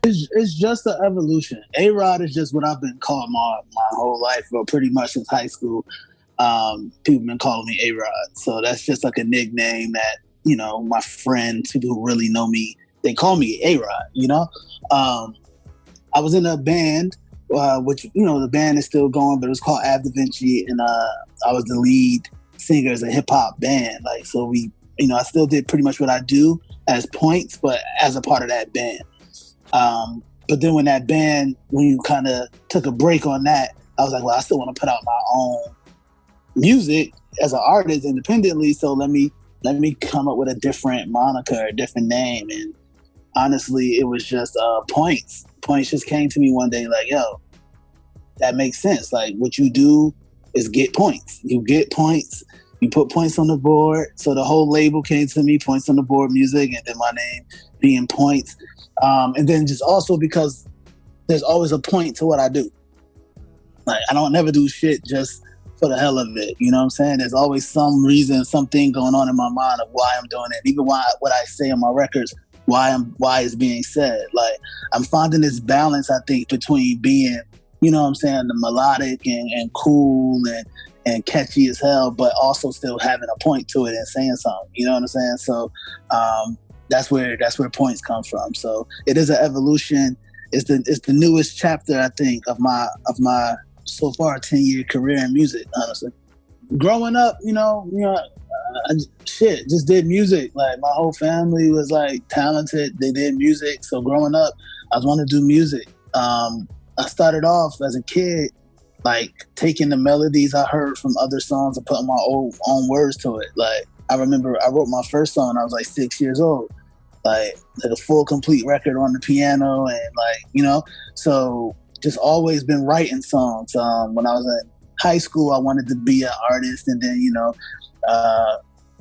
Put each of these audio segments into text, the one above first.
It's just an evolution. A-Rod is just what I've been called my whole life, or pretty much since high school. People been calling me A-Rod. So that's just like a nickname that, my friends, people who really know me, they call me A-Rod, I was in a band, which, the band is still going, but it was called Av Da Vinci, and I was the lead singer as a hip-hop band. Like, so we, I still did pretty much what I do as Points, but as a part of that band. But then when you kind of took a break on that, I was like, well, I still want to put out my own music as an artist independently. So let me come up with a different moniker, a different name. And honestly, it was just Points. Points just came to me one day like, yo, that makes sense. Like, what you do is get points. You get points. You put points on the board. So the whole label came to me, Points on the Board Music, and then my name being Points. And then just also because there's always a point to what I do. Like, I don't never do shit just for the hell of it. You know what I'm saying? There's always some reason, something going on in my mind of why I'm doing it. Even what I say on my records, why it's being said. Like, I'm finding this balance, I think, between being, the melodic and cool and catchy as hell, but also still having a point to it and saying something. You know what I'm saying? So that's where Points come from. So it is an evolution. It's the newest chapter, I think, of my so far 10-year career in music. Honestly, growing up, just did music. Like, my whole family was like talented. They did music. So growing up, I was wanting to do music. I started off as a kid, like, taking the melodies I heard from other songs and putting my own words to it. Like, I remember I wrote my first song when I was like 6 years old, like a full complete record on the piano, and so just always been writing songs. When I was in high school, I wanted to be an artist, and then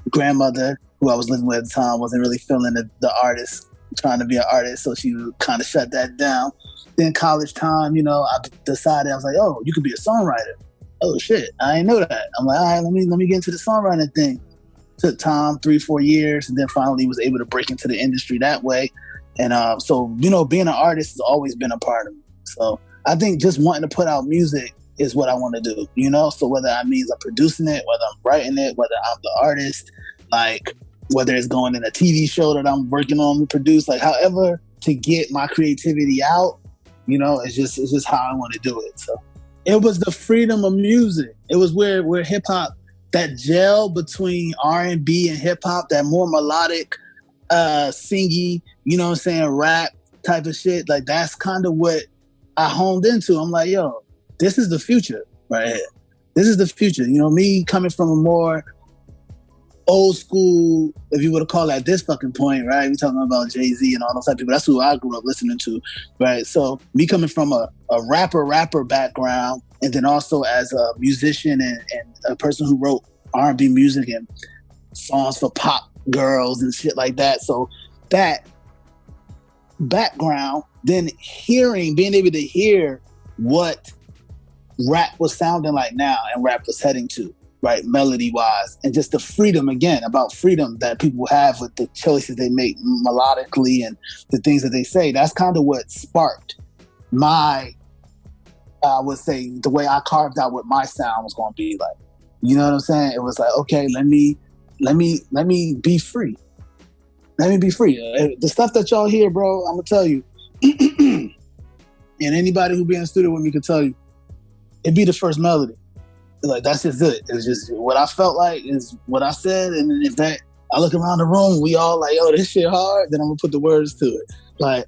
grandmother, who I was living with at the time, wasn't really feeling the artist, trying to be an artist, so she kind of shut that down. Then college time, I decided, I was like, oh, you could be a songwriter. Oh shit, I didn't know that. I'm like, all right, let me get into the songwriting thing. Took time, 3-4 years, and then finally was able to break into the industry that way. And so being an artist has always been a part of me. So I think just wanting to put out music is what I want to do, So whether that means I'm producing it, whether I'm writing it, whether I'm the artist, like whether it's going in a TV show that I'm working on to produce, like however to get my creativity out, it's just how I want to do it. So it was the freedom of music. It was where hip hop, that gel between R&B and hip hop, that more melodic, singy, rap type of shit. Like, that's kind of what I honed into. I'm like, yo, this is the future right here. This is the future. Me coming from a more old school, if you were to call it at this fucking point, right? We talking about Jay-Z and all those type of people. That's who I grew up listening to, right? So me coming from a rapper background, and then also as a musician and a person who wrote R&B music and songs for pop girls and shit like that. So that background, then being able to hear what rap was sounding like now and rap was heading to, right, melody-wise, and just the freedom, again, about freedom that people have with the choices they make melodically and the things that they say. That's kind of what sparked my, I would say, the way I carved out what my sound was going to be like. You know what I'm saying? It was like, okay, let me be free. Let me be free. The stuff that y'all hear, bro, I'm going to tell you, and anybody who be in the studio with me can tell you, it'd be the first melody. Like, that's just it. It's just what I felt like is what I said. And if I look around the room, we all like, oh, this shit hard, then I'm gonna put the words to it. Like,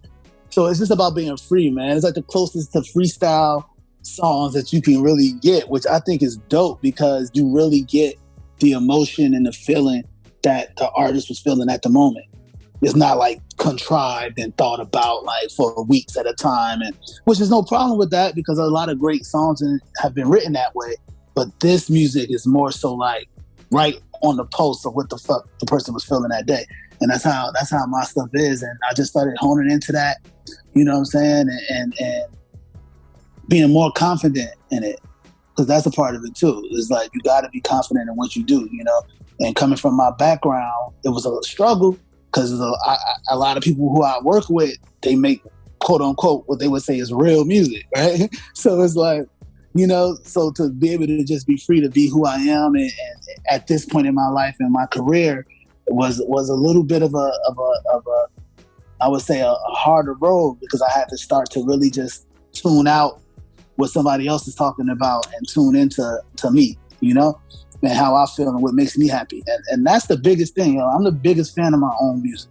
so it's just about being free, man. It's like the closest to freestyle songs that you can really get, which I think is dope because you really get the emotion and the feeling that the artist was feeling at the moment. It's not like contrived and thought about like for weeks at a time, and which is no problem with that because a lot of great songs have been written that way. But this music is more so like right on the pulse of what the fuck the person was feeling that day. And that's how my stuff is. And I just started honing into that, you know what I'm saying? And being more confident in it. Because that's a part of it too. It's like you gotta be confident in what you do, you know? And coming from my background, it was a struggle because a lot of people who I work with, they make quote unquote, what they would say is real music, right? So it's like, you know, so to be able to just be free to be who I am, and at this point in my life and my career was a little bit of a I would say a harder road, because I had to start to really just tune out what somebody else is talking about and tune into me, you know, and how I feel and what makes me happy. And that's the biggest thing. You know, I'm the biggest fan of my own music.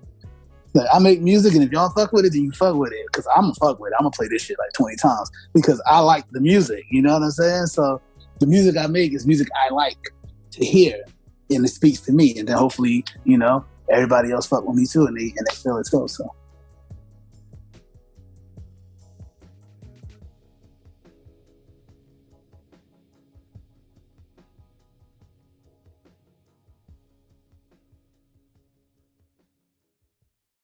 Like, I make music, and if y'all fuck with it, then you fuck with it. Because I'm going to fuck with it. I'm going to play this shit like 20 times because I like the music. You know what I'm saying? So the music I make is music I like to hear, and it speaks to me. And then hopefully, you know, everybody else fuck with me too, and they feel it too. So.